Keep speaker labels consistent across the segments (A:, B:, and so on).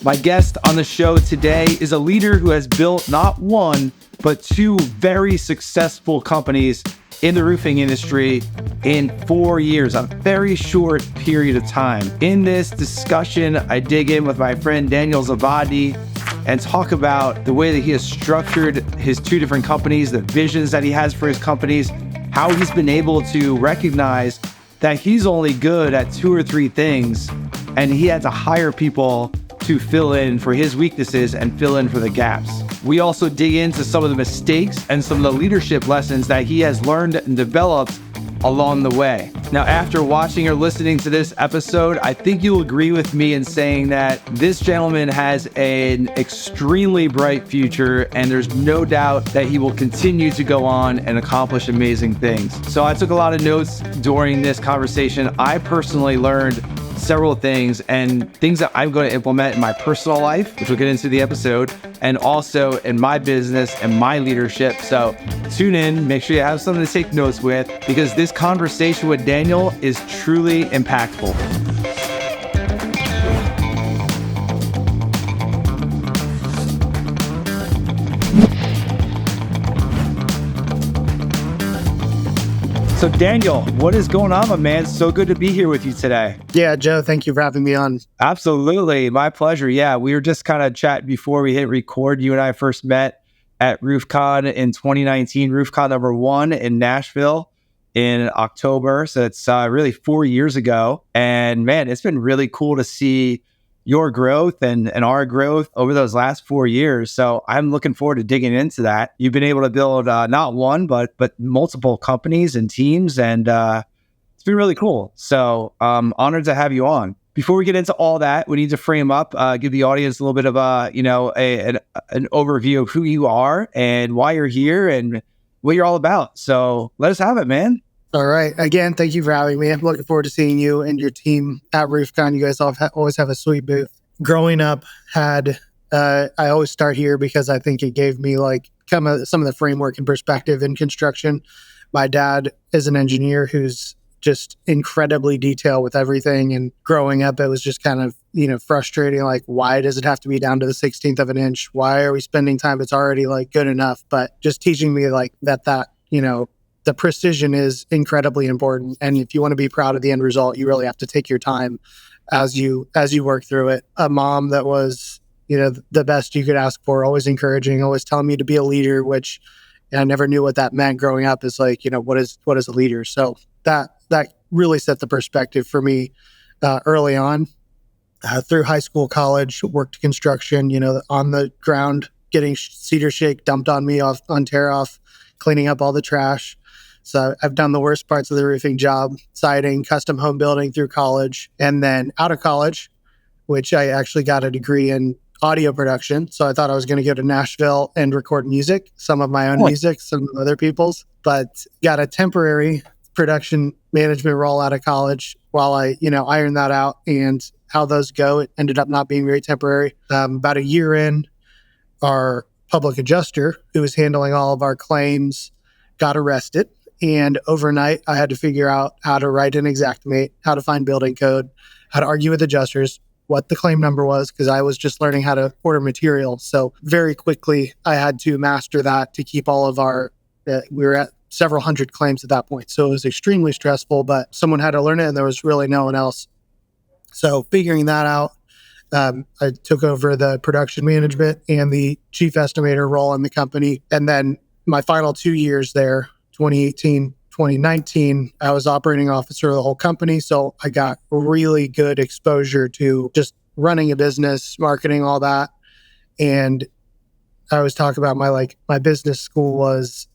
A: My guest on the show today is a leader who has built not one, but two very successful companies in the roofing industry in 4 years, a very short period of time. In this discussion, I dig in with my friend Daniel Zavodney and talk about the way that he has structured his two different companies, the visions that he has for his companies, how he's been able to recognize that he's only good at 2 or 3 things, and he had to hire people to fill in for his weaknesses and fill in for the gaps. We also dig into some of the mistakes and some of the leadership lessons that he has learned and developed along the way. Now, after watching or listening to this episode, I think you'll agree with me in saying that this gentleman has an extremely bright future, and there's no doubt that he will continue to go on and accomplish amazing things. So I took a lot of notes during this conversation. I personally learned several things and things that I'm going to implement in my personal life, which we'll get into the episode, and also in my business and my leadership. So tune in, make sure you have something to take notes with, because this conversation with Daniel is truly impactful. So Daniel, what is going on, my man? So good to be here with you today.
B: Yeah, Joe, thank you for having me on.
A: Absolutely. My pleasure. Yeah, we were just kind of chatting before we hit record. You and I first met at RoofCon in 2019, RoofCon number 1 in Nashville in October. So it's really 4 years ago. And man, it's been really cool to see your growth and our growth over those last 4 years. So I'm looking forward to digging into that. You've been able to build not one, but multiple companies and teams, and it's been really cool. So honored to have you on. Before we get into all that, we need to frame up, give the audience a little bit of an overview of who you are and why you're here and what you're all about. So let us have it, man.
B: All right. Again, thank you for having me. I'm looking forward to seeing you and your team at RoofCon. You guys always have a sweet booth. Growing up, I always start here because I think it gave me some of the framework and perspective in construction. My dad is an engineer who's just incredibly detailed with everything. And growing up, it was just kind of, frustrating. Like, why does it have to be down to the 16th of an inch? Why are we spending time? It's already good enough. But just teaching me that the precision is incredibly important. And if you want to be proud of the end result, you really have to take your time as you work through it. A mom that was, the best you could ask for, always encouraging, always telling me to be a leader, which I never knew what that meant growing up. Is what is a leader? So that really set the perspective for me early on. Through high school, college, worked construction, on the ground, getting cedar shake dumped on me on tear off, cleaning up all the trash. So I've done the worst parts of the roofing job, siding, custom home building through college. And then out of college, which I actually got a degree in audio production. So I thought I was going to go to Nashville and record music, some of my own music, some of other people's, but got a temporary production management role out of college while I, ironed that out. And how those go, it ended up not being very temporary. About a year in, our public adjuster, who was handling all of our claims, got arrested. And overnight, I had to figure out how to write an Xactimate, how to find building code, how to argue with adjusters, what the claim number was, because I was just learning how to order material. So very quickly, I had to master that to keep all of our, we were at several hundred claims at that point. So it was extremely stressful, but someone had to learn it and there was really no one else. So figuring that out, I took over the production management and the chief estimator role in the company. And then my final 2 years there, 2018, 2019, I was operating officer of the whole company. So I got really good exposure to just running a business, marketing, all that. And I always talk about my business school was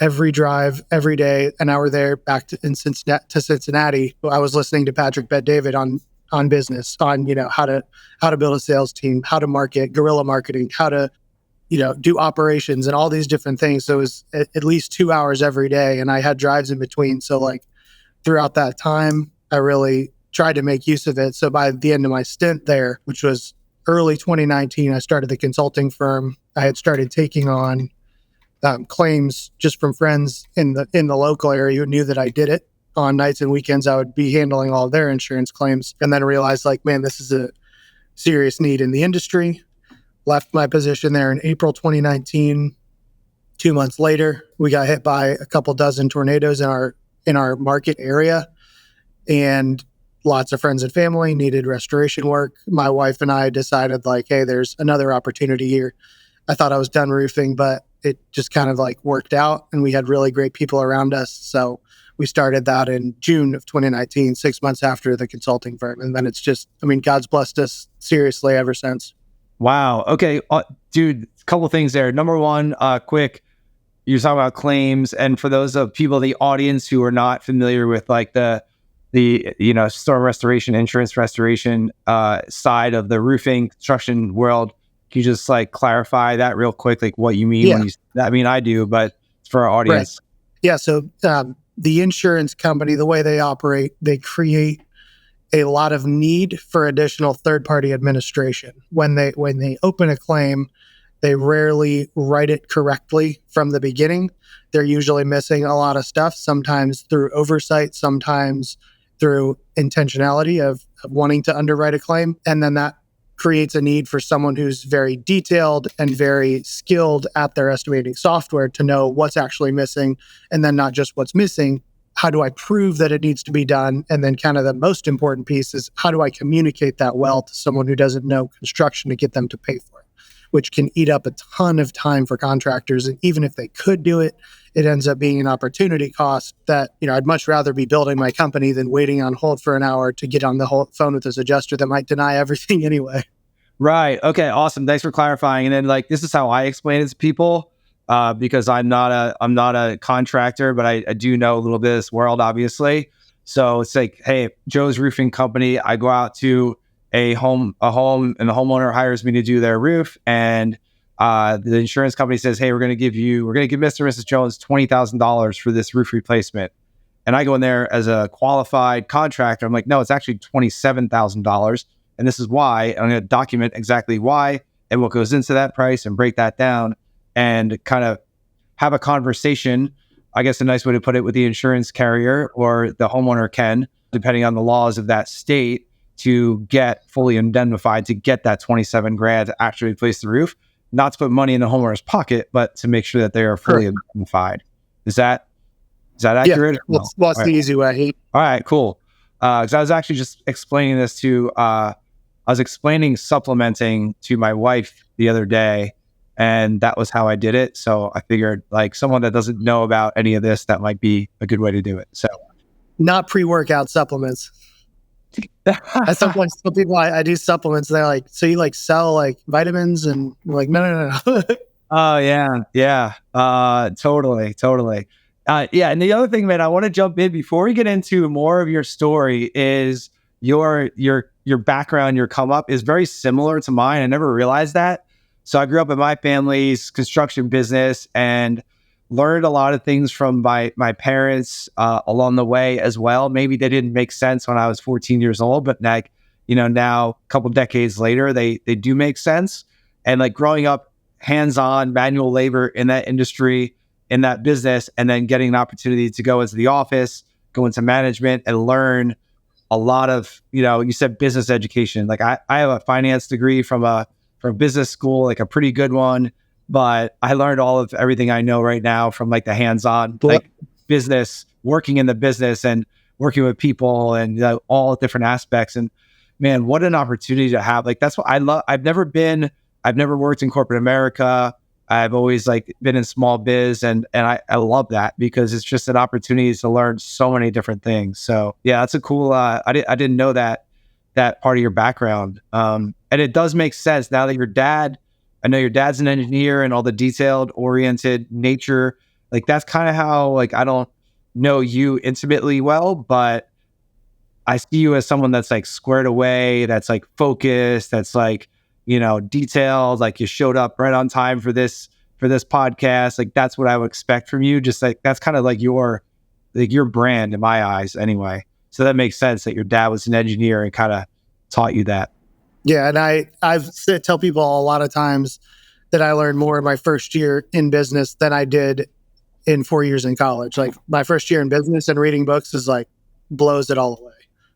B: every drive, every day, an hour there, back to Cincinnati. I was listening to Patrick Bet-David on business, on, how to build a sales team, how to market, guerrilla marketing, how to do operations and all these different things. So it was at least 2 hours every day. And I had drives in between. So throughout that time, I really tried to make use of it. So by the end of my stint there, which was early 2019, I started the consulting firm. I had started taking on claims just from friends in the local area who knew that I did it. On nights and weekends, I would be handling all of their insurance claims, and then realized man, this is serious need in the industry. Left my position there in April 2019. 2 months later, we got hit by a couple dozen tornadoes in our market area, and lots of friends and family needed restoration work. My wife and I decided like, hey, there's another opportunity here. I thought I was done roofing, but it just kind of like worked out, and we had really great people around us. So we started that in June of 2019, 6 months after the consulting firm. And then it's just, I mean, God's blessed us seriously ever since.
A: Wow. Okay. Dude, a couple of things there. Number one, quick, you're talking about claims. And for those of people in the audience who are not familiar with like the storm restoration, insurance restoration side of the roofing construction world, can you just like clarify that real quick, like what you mean when you? I mean, I do, but for our audience.
B: Right. Yeah. So the insurance company, the way they operate, they create a lot of need for additional third-party administration. When they open a claim, they rarely write it correctly from the beginning. They're usually missing a lot of stuff, sometimes through oversight, sometimes through intentionality of wanting to underwrite a claim. And then that creates a need for someone who's very detailed and very skilled at their estimating software to know what's actually missing, and then not just what's missing. How do I prove that it needs to be done? And then kind of the most important piece is how do I communicate that well to someone who doesn't know construction to get them to pay for it, which can eat up a ton of time for contractors. And even if they could do it, it ends up being an opportunity cost that, I'd much rather be building my company than waiting on hold for an hour to get on the phone with this adjuster that might deny everything anyway.
A: Right. Okay. Awesome. Thanks for clarifying. And then like, this is how I explain it to people, because I'm not a contractor, but I do know a little bit of this world, obviously. So it's like, hey, Joe's Roofing Company, I go out to a home, and the homeowner hires me to do their roof, and the insurance company says, hey, we're going to give Mr. and Mrs. Jones $20,000 for this roof replacement. And I go in there as a qualified contractor. I'm like, no, it's actually $27,000. And this is why. I'm going to document exactly why and what goes into that price and break that down and kind of have a conversation, I guess a nice way to put it, with the insurance carrier or the homeowner can, depending on the laws of that state, to get fully indemnified, to get that 27 grand to actually replace the roof, not to put money in the homeowner's pocket, but to make sure that they are fully indemnified. Is that accurate?
B: Yeah, that's the easy way.
A: All right, cool. Because I was actually just explaining this I was explaining supplementing to my wife the other day, and that was how I did it. So I figured like someone that doesn't know about any of this, that might be a good way to do it. So
B: not pre-workout supplements. I sometimes tell people I do supplements. They're like, so you like sell like vitamins? And I'm like, no.
A: Oh yeah. Totally. Yeah. And the other thing, man, I want to jump in before we get into more of your story is your background, your come up is very similar to mine. I never realized that. So I grew up in my family's construction business and learned a lot of things from my parents along the way as well. Maybe they didn't make sense when I was 14 years old, but like, now a couple decades later, they do make sense. And like growing up hands-on manual labor in that industry, in that business, and then getting an opportunity to go into the office, go into management and learn a lot of, you said business education. Like I have a finance degree from business school, like a pretty good one, but I learned all of everything I know right now from like the hands-on like business, working in the business and working with people and all different aspects. And man, what an opportunity to have. Like, that's what I love. I've never worked in corporate America. I've always like been in small biz, and I love that because it's just an opportunity to learn so many different things. So yeah, that's a cool, I didn't know that part of your background. And it does make sense now that I know your dad's an engineer and all the detailed oriented nature. Like that's kind of how, like, I don't know you intimately well, but I see you as someone that's like squared away, that's like focused, that's like, detailed, like you showed up right on time for this podcast. Like that's what I would expect from you. Just like, that's kind of like your brand in my eyes anyway. So that makes sense that your dad was an engineer and kind of taught you that.
B: Yeah. And I tell people a lot of times that I learned more in my first year in business than I did in 4 years in college. Like my first year in business and reading books is like blows it all away.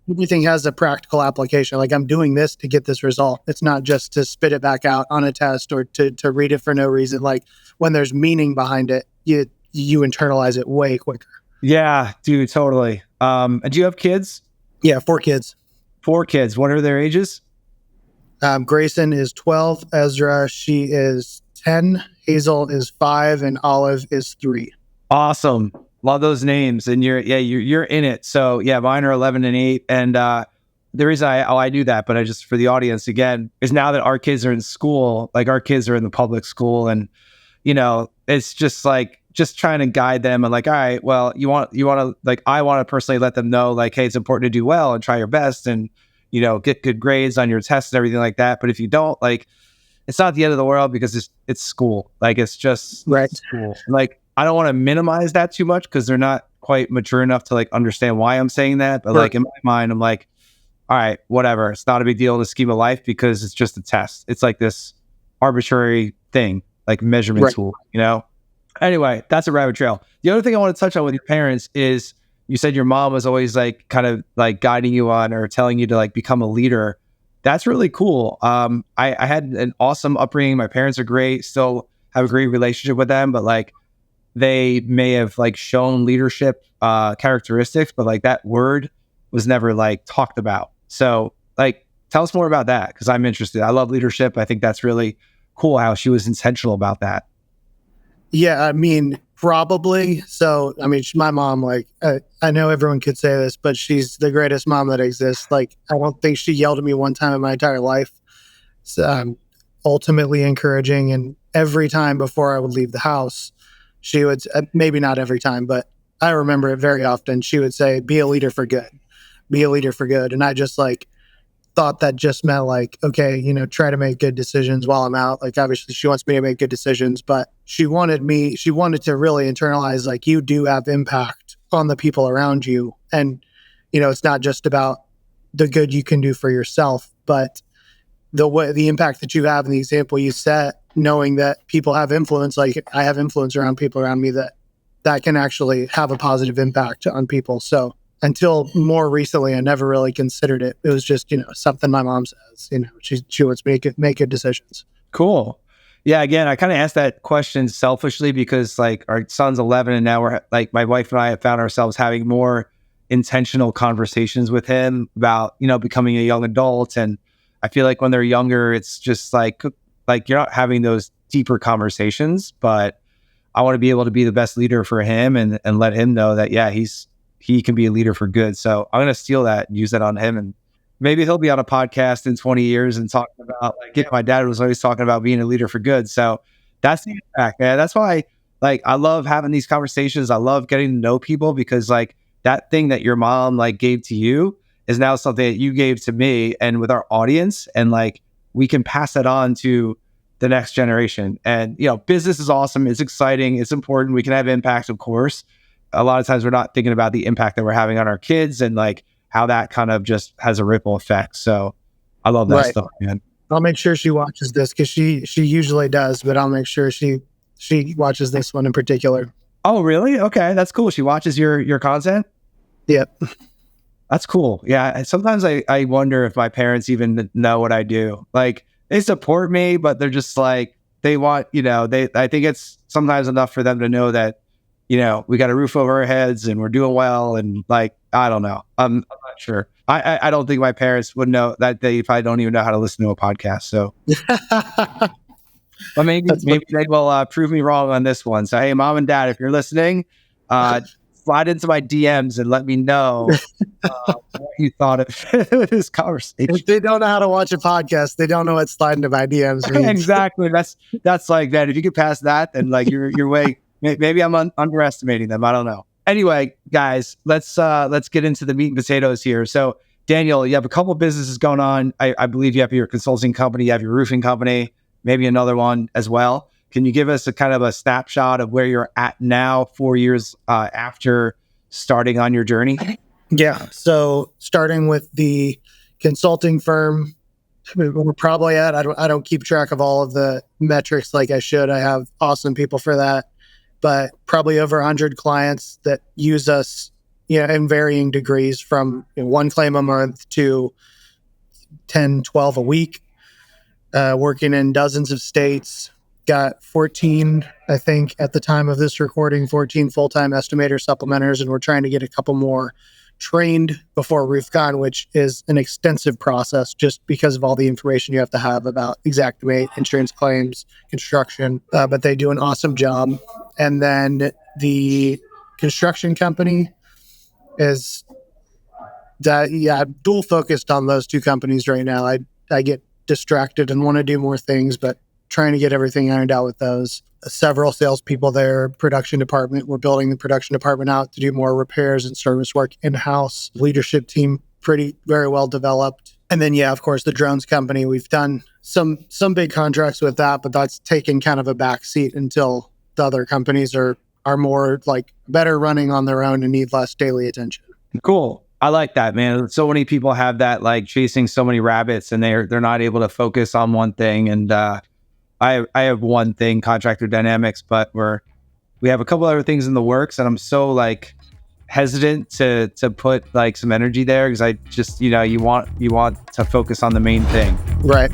B: everything has a practical application. Like I'm doing this to get this result. It's not just to spit it back out on a test or to read it for no reason. Like when there's meaning behind it, you internalize it way quicker.
A: Yeah, dude, totally. And do you have kids?
B: Yeah, 4 kids.
A: 4 kids. What are their ages?
B: Grayson is 12. Ezra, she is 10. Hazel is 5, and Olive is 3.
A: Awesome. Love those names. And you're in it. So yeah, mine are 11 and 8. And the reason I do that, but I just, for the audience again, is now that our kids are in school, like our kids are in the public school, and it's just like, just trying to guide them and like, all right, well, you want to, like, I want to personally let them know, like, hey, it's important to do well and try your best and, get good grades on your tests and everything like that. But if you don't, like, it's not the end of the world because it's school. Like, it's just school. Like, I don't want to minimize that too much because they're not quite mature enough to like understand why I'm saying that. But like in my mind, I'm like, all right, whatever. It's not a big deal in the scheme of life because it's just a test. It's like this arbitrary thing, like measurement tool, Anyway, that's a rabbit trail. The other thing I want to touch on with your parents is you said your mom was always like kind of like guiding you on or telling you to like become a leader. That's really cool. I had an awesome upbringing. My parents are great, still have a great relationship with them, but like they may have like shown leadership characteristics, but like that word was never like talked about. So like tell us more about that because I'm interested. I love leadership. I think that's really cool how she was intentional about that.
B: Yeah, I mean, probably. So, I mean, my mom, like, I know everyone could say this, but she's the greatest mom that exists. Like, I don't think she yelled at me one time in my entire life. So, ultimately encouraging. And every time before I would leave the house, she would, maybe not every time, but I remember it very often. She would say, be a leader for good, be a leader for good. And I just like, thought that just meant like, okay, try to make good decisions while I'm out. Like, obviously she wants me to make good decisions, but she wanted to really internalize, like, you do have impact on the people around you. And, it's not just about the good you can do for yourself, but the impact that you have and the example you set, knowing that people have influence, like I have influence around people around me that can actually have a positive impact on people. So, until more recently, I never really considered it. It was just, something my mom says, she wants me to make good decisions.
A: Cool. Yeah. Again, I kind of asked that question selfishly because like our son's 11 and now we're like, my wife and I have found ourselves having more intentional conversations with him about, becoming a young adult. And I feel like when they're younger, it's just like you're not having those deeper conversations, but I want to be able to be the best leader for him and let him know that, yeah, he can be a leader for good. So I'm going to steal that and use that on him. And maybe he'll be on a podcast in 20 years and talking about like, my dad was always talking about being a leader for good. So that's the impact, man. That's why like, I love having these conversations. I love getting to know people because like that thing that your mom like gave to you is now something that you gave to me and with our audience. And like, we can pass that on to the next generation. And, business is awesome. It's exciting. It's important. We can have impact, of course. A lot of times we're not thinking about the impact that we're having on our kids and like how that kind of just has a ripple effect. So I love that stuff, man.
B: I'll make sure she watches this because she usually does, but I'll make sure she watches this one in particular.
A: Oh, really? Okay. That's cool. She watches your content?
B: Yep.
A: That's cool. Yeah. Sometimes I wonder if my parents even know what I do. Like they support me, but they're just like, they want, I think it's sometimes enough for them to know that, we got a roof over our heads and we're doing well. And like, I don't know. I'm not sure. I don't think my parents would know that they probably don't even know how to listen to a podcast. So, but maybe they will prove me wrong on this one. So, hey, mom and dad, if you're listening, slide into my DMs and let me know what you thought of this conversation.
B: If they don't know how to watch a podcast, they don't know what slide into my DMs means.
A: Exactly. That's like that. If you get past that, then like you're way. Maybe I'm underestimating them. I don't know. Anyway, guys, let's get into the meat and potatoes here. So, Daniel, you have a couple of businesses going on. I believe you have your consulting company, you have your roofing company, maybe another one as well. Can you give us a kind of a snapshot of where you're at now, 4 years after starting on your journey?
B: Yeah. So, starting with the consulting firm, we're probably at. I don't keep track of all of the metrics like I should. I have awesome people for that. But probably over 100 clients that use us in varying degrees from one claim a month to 10, 12 a week, working in dozens of states. Got 14, I think, at the time of this recording, 14 full-time estimator supplementers, and we're trying to get a couple more trained before RoofCon, which is an extensive process just because of all the information you have to have about Xactimate, insurance claims, construction, but they do an awesome job. And then the construction company is dual focused on those two companies right now. I get distracted and want to do more things, but trying to get everything ironed out with those. Several salespeople there, production department. We're building the production department out to do more repairs and service work in-house. Leadership team very well developed. And then, of course, the drones company. We've done some big contracts with that, but that's taken kind of a back seat until the other companies are more like better running on their own and need less daily attention.
A: Cool. I like that, man. So many people have that, like chasing so many rabbits, and they're not able to focus on one thing. And I have one thing, contractor dynamics, but we have a couple other things in the works, and I'm so like hesitant to put like some energy there because I just, you want to focus on the main thing.
B: Right.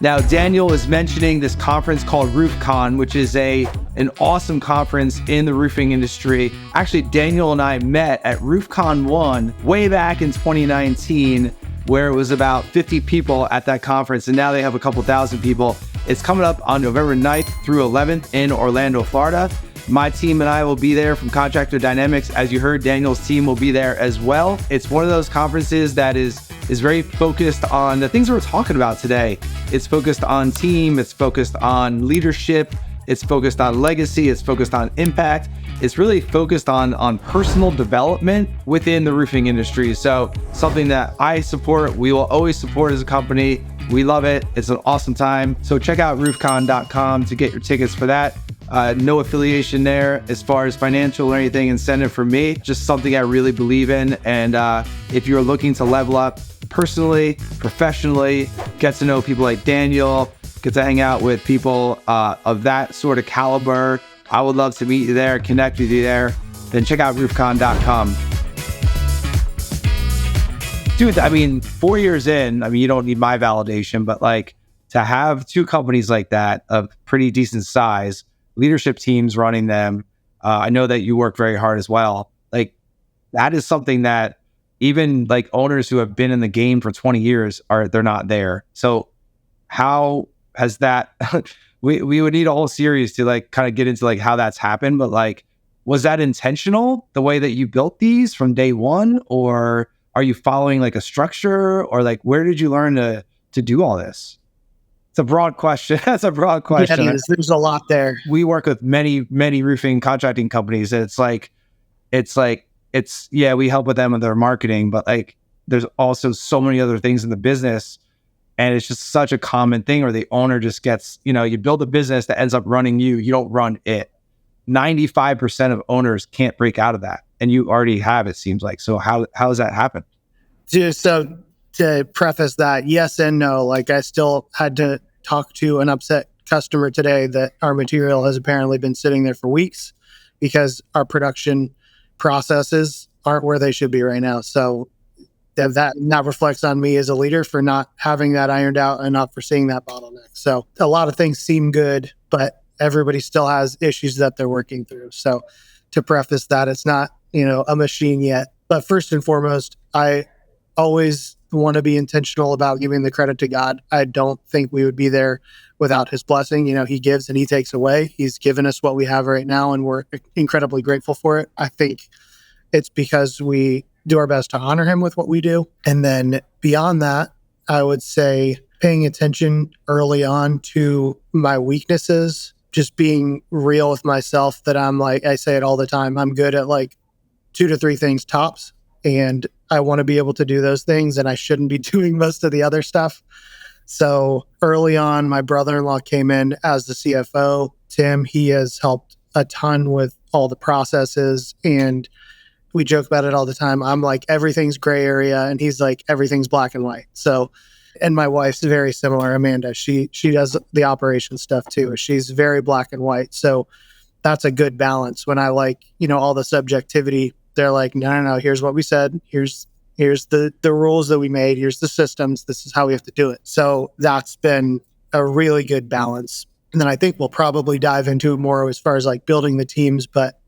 A: Now, Daniel is mentioning this conference called RoofCon, which is an awesome conference in the roofing industry. Actually, Daniel and I met at RoofCon 1 way back in 2019, where it was about 50 people at that conference, and now they have a couple thousand people. It's coming up on November 9th through 11th in Orlando, Florida. My team and I will be there from Contractor Dynamics. As you heard, Daniel's team will be there as well. It's one of those conferences that is very focused on the things we're talking about today. It's focused on team, it's focused on leadership, it's focused on legacy, it's focused on impact. It's really focused on personal development within the roofing industry. So something that I support, we will always support as a company. We love it. It's an awesome time. So check out roofcon.com to get your tickets for that. No affiliation there as far as financial or anything incentive for me, just something I really believe in. And if you're looking to level up personally, professionally, get to know people like Daniel, get to hang out with people of that sort of caliber, I would love to meet you there, connect with you there. Then check out roofcon.com. Dude, 4 years in, you don't need my validation, but like to have two companies like that of pretty decent size, leadership teams running them, I know that you work very hard as well. Like that is something that even like owners who have been in the game for 20 years they're not there. So how has that, we would need a whole series to like kind of get into like how that's happened, but like, was that intentional the way that you built these from day one, or are you following like a structure, or like, where did you learn to do all this? It's a broad question. That's a broad question.
B: Yeah, there's a lot there.
A: We work with many roofing contracting companies, and we help with them with their marketing, but like, there's also so many other things in the business. And it's just such a common thing where the owner just gets, you build a business that ends up running you don't run it. 95% of owners can't break out of that. And you already have, it seems like. So how has that happened?
B: So to preface that, yes and no. Like I still had to talk to an upset customer today that our material has apparently been sitting there for weeks because our production processes aren't where they should be right now. So that reflects on me as a leader for not having that ironed out and not foreseeing that bottleneck. So a lot of things seem good, but everybody still has issues that they're working through. So to preface that, it's not, a machine yet. But first and foremost, I always want to be intentional about giving the credit to God. I don't think we would be there without his blessing. He gives and he takes away. He's given us what we have right now, and we're incredibly grateful for it. I think it's because we do our best to honor him with what we do. And then beyond that, I would say paying attention early on to my weaknesses, just being real with myself that I'm like, I say it all the time, I'm good at like 2 to 3 things tops. And I want to be able to do those things, and I shouldn't be doing most of the other stuff. So early on, my brother-in-law came in as the CFO. Tim, he has helped a ton with all the processes, and we joke about it all the time. I'm like, everything's gray area, and he's like, everything's black and white. So, and my wife's very similar, Amanda. She does the operation stuff too. She's very black and white. So that's a good balance. When I like, all the subjectivity, they're like, no, here's what we said. Here's the rules that we made. Here's the systems. This is how we have to do it. So that's been a really good balance. And then I think we'll probably dive into it more as far as like building the teams, but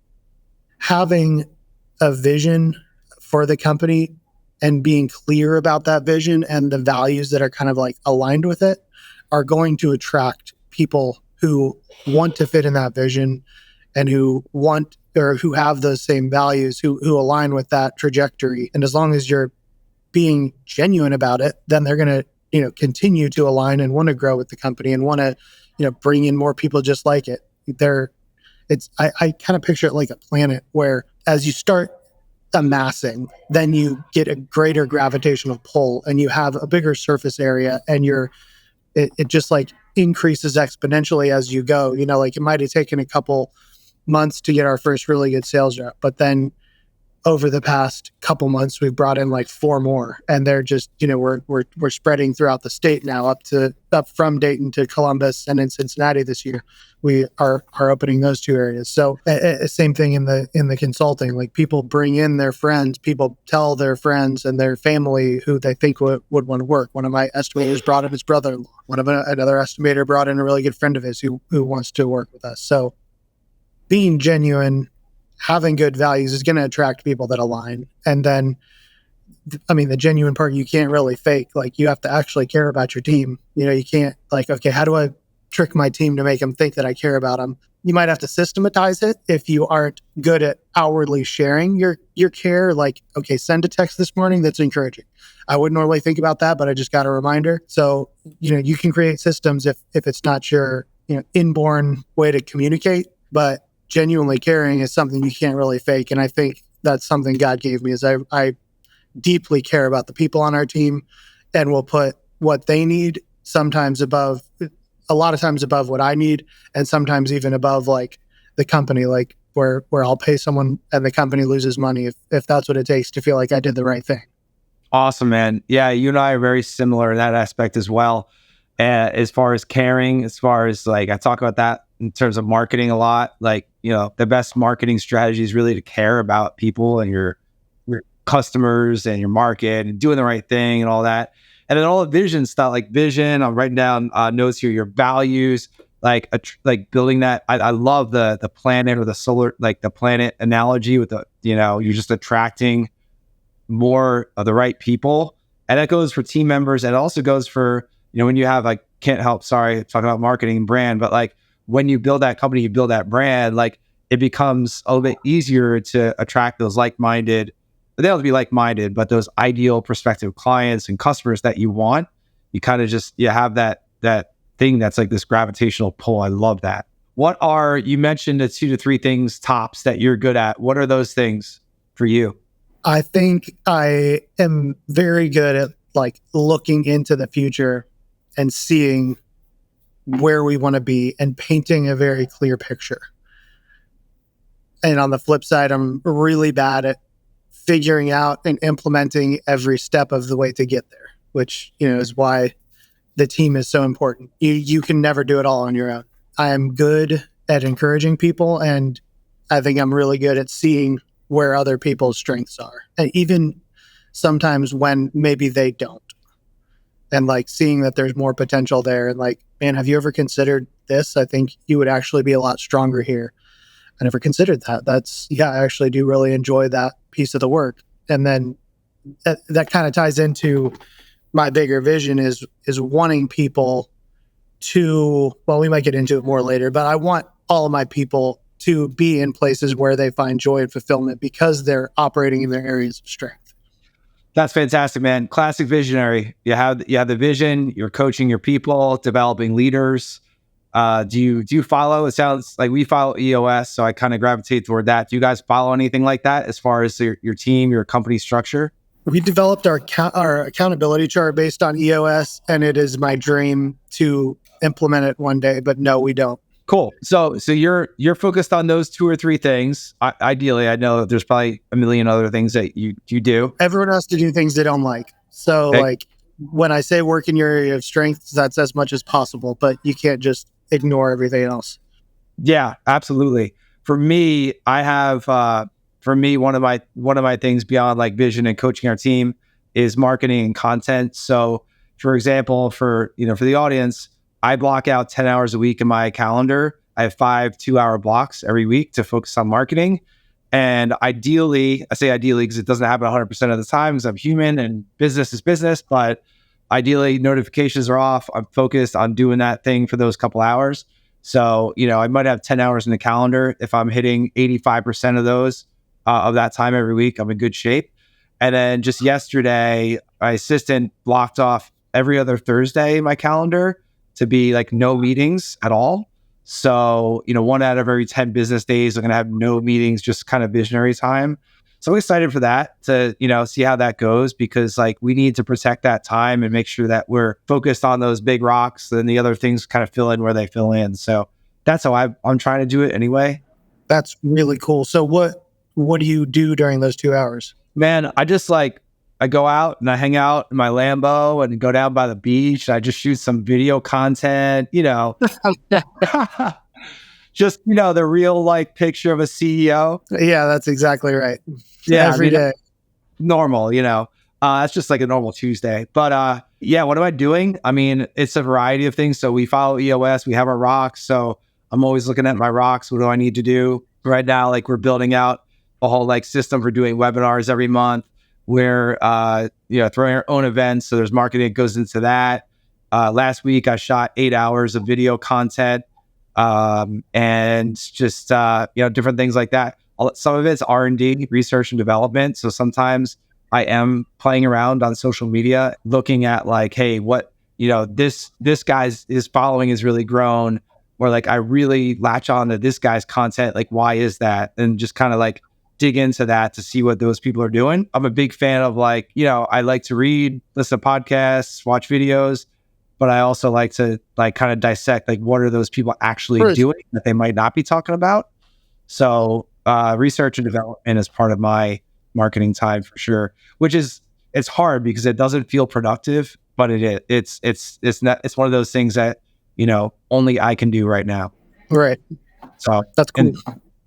B: having a vision for the company and being clear about that vision and the values that are kind of like aligned with it are going to attract people who want to fit in that vision and who want or who have those same values, who align with that trajectory. And as long as you're being genuine about it, then they're going to, continue to align and want to grow with the company and want to, bring in more people just like it. I kind of picture it like a planet where as you start amassing, then you get a greater gravitational pull and you have a bigger surface area and it just like increases exponentially as you go. Like it might have taken a couple months to get our first really good sales rep, but then over the past couple months, we've brought in like 4 more, and they're just, we're spreading throughout the state now up from Dayton to Columbus and in Cincinnati this year. We are opening those 2 areas. So same thing in the consulting, like people bring in their friends, people tell their friends and their family who they think would want to work. One of my estimators brought in his brother-in-law. Another estimator brought in a really good friend of his who wants to work with us. So being genuine, having good values is going to attract people that align. And then, the genuine part, you can't really fake. Like you have to actually care about your team. You can't like, okay, how do I trick my team to make them think that I care about them? You might have to systematize it if you aren't good at outwardly sharing your care. Like, okay, send a text this morning that's encouraging. I wouldn't normally think about that, but I just got a reminder. So, you can create systems if it's not your, inborn way to communicate, but genuinely caring is something you can't really fake. And I think that's something God gave me is I deeply care about the people on our team and will put what they need a lot of times above what I need, and sometimes even above like the company, like where I'll pay someone and the company loses money if that's what it takes to feel like I did the right thing.
A: Awesome, man. Yeah, you and I are very similar in that aspect as well. As far as caring, as far as like, I talk about that in terms of marketing a lot. Like, the best marketing strategy is really to care about people and your customers and your market and doing the right thing and all that. And then all the vision stuff, like vision, I'm writing down notes here, your values, like building that. I love the planet or the solar, like the planet analogy with the, you're just attracting more of the right people. And that goes for team members. And it also goes for, when you have like, can't help, sorry, talking about marketing and brand, but like when you build that company, you build that brand, like it becomes a little bit easier to attract those like-minded, they don't have to be like-minded, but those ideal prospective clients and customers that you want. You kind of just, you have that thing that's like this gravitational pull. I love that. You mentioned the 2 to 3 things tops that you're good at. What are those things for you?
B: I think I am very good at like looking into the future and seeing where we want to be and painting a very clear picture. And on the flip side, I'm really bad at figuring out and implementing every step of the way to get there, which, is why the team is so important. You can never do it all on your own. I am good at encouraging people, and I think I'm really good at seeing where other people's strengths are. And even sometimes when maybe they don't. And like seeing that there's more potential there and like, man, have you ever considered this? I think you would actually be a lot stronger here. I never considered that. I actually do really enjoy that piece of the work. And then that kind of ties into my bigger vision is wanting people to, well, we might get into it more later, but I want all of my people to be in places where they find joy and fulfillment because they're operating in their areas of strength.
A: That's fantastic, man. Classic visionary. You have the vision, you're coaching your people, developing leaders. Do you follow? It sounds like we follow EOS, so I kind of gravitate toward that. Do you guys follow anything like that as far as your team, your company structure?
B: We developed our accountability chart based on EOS, and it is my dream to implement it one day, but no, we don't.
A: Cool. So you're focused on those 2 or 3 things. Ideally, I know there's probably a million other things that you do.
B: Everyone has to do things they don't like. So
A: okay.
B: Like when I say work in your area of strength, that's as much as possible, but you can't just ignore everything else.
A: Yeah, absolutely. for me, I have one of my things beyond like vision and coaching our team is marketing and content. So for example, for the audience, I block out 10 hours a week in my calendar. I have 5 2-hour blocks every week to focus on marketing. And ideally, I say ideally because it doesn't happen 100% of the time because I'm human and business is business, but ideally notifications are off. I'm focused on doing that thing for those couple hours. So, I might have 10 hours in the calendar. If I'm hitting 85% of those of that time every week, I'm in good shape. And then just yesterday, my assistant blocked off every other Thursday in my calendar to be like no meetings at all. So, 1 out of every 10 business days are going to have no meetings, just kind of visionary time. So I'm excited for that to, see how that goes because like we need to protect that time and make sure that we're focused on those big rocks and the other things kind of fill in where they fill in. So that's how I'm trying to do it anyway.
B: That's really cool. So what do you do during those 2 hours?
A: Man, I go out and I hang out in my Lambo and go down by the beach. I just shoot some video content, just, the real like picture of a CEO.
B: Yeah, that's exactly right.
A: Yeah.
B: Every day.
A: Normal, that's just like a normal Tuesday. But yeah, what am I doing? I mean, it's a variety of things. So we follow EOS, we have our rocks. So I'm always looking at my rocks. What do I need to do right now? Like we're building out a whole like system for doing webinars every month. We're throwing our own events. So there's marketing that goes into that. Last week I shot 8 hours of video content and just different things like that. Some of it's R&D, research and development. So sometimes I am playing around on social media, looking at like, hey, what this guy's his following is really grown, or like I really latch on to this guy's content. Like, why is that? And just kind of like dig into that to see what those people are doing. I'm a big fan of like, I like to read, listen to podcasts, watch videos, but I also like to like kind of dissect like what are those people actually doing that they might not be talking about. So research and development is part of my marketing time for sure, which is it's hard because it doesn't feel productive, but it's one of those things that only I can do right now.
B: Right.
A: So
B: that's cool.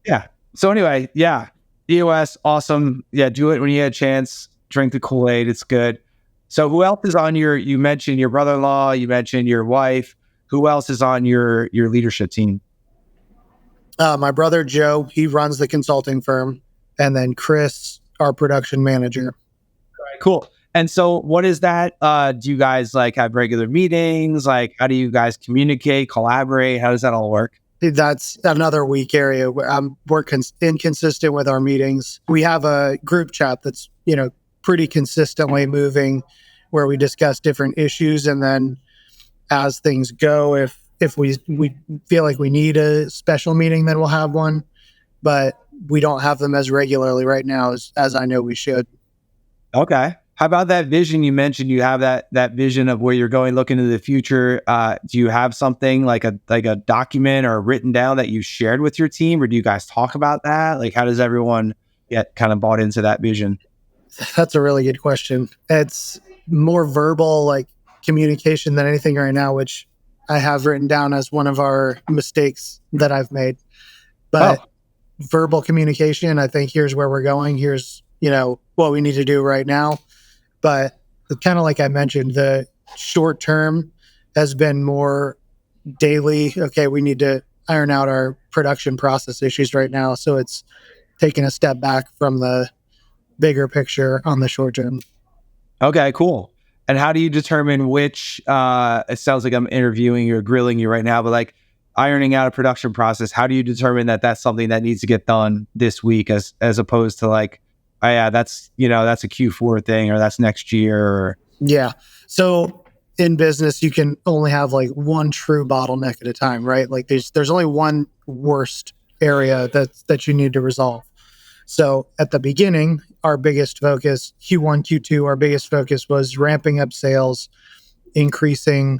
A: Yeah. So anyway, yeah. EOS, awesome. Yeah, do it when you get a chance. Drink the Kool-Aid. It's good. So who else is on you mentioned your brother-in-law, you mentioned your wife. Who else is on your leadership team?
B: My brother, Joe, he runs the consulting firm. And then Chris, our production manager.
A: Cool. And so what is that? Do you guys like have regular meetings? Like, how do you guys communicate, collaborate? How does that all work?
B: That's another weak area. We're inconsistent with our meetings. We have a group chat that's, pretty consistently moving where we discuss different issues. And then as things go, if we feel like we need a special meeting, then we'll have one. But we don't have them as regularly right now as I know we should.
A: Okay. How about that vision you mentioned? You have that vision of where you're going, looking into the future. Do you have something like a document or written down that you shared with your team, or do you guys talk about that? Like, how does everyone get kind of bought into that vision?
B: That's a really good question. It's more verbal, like communication than anything right now, which I have written down as one of our mistakes that I've made. But verbal communication, I think here's where we're going. Here's, what we need to do right now. But kind of like I mentioned, the short term has been more daily. Okay, we need to iron out our production process issues right now. So it's taking a step back from the bigger picture on the short term.
A: Okay, cool. And how do you determine which, it sounds like I'm interviewing you or grilling you right now, but like ironing out a production process, how do you determine that that's something that needs to get done this week as opposed to like, oh yeah, that's a Q4 thing or that's next year? Or...
B: Yeah. So in business, you can only have like one true bottleneck at a time, right? Like there's only one worst area that you need to resolve. So at the beginning, our biggest focus, Q1, Q2, our biggest focus was ramping up sales, increasing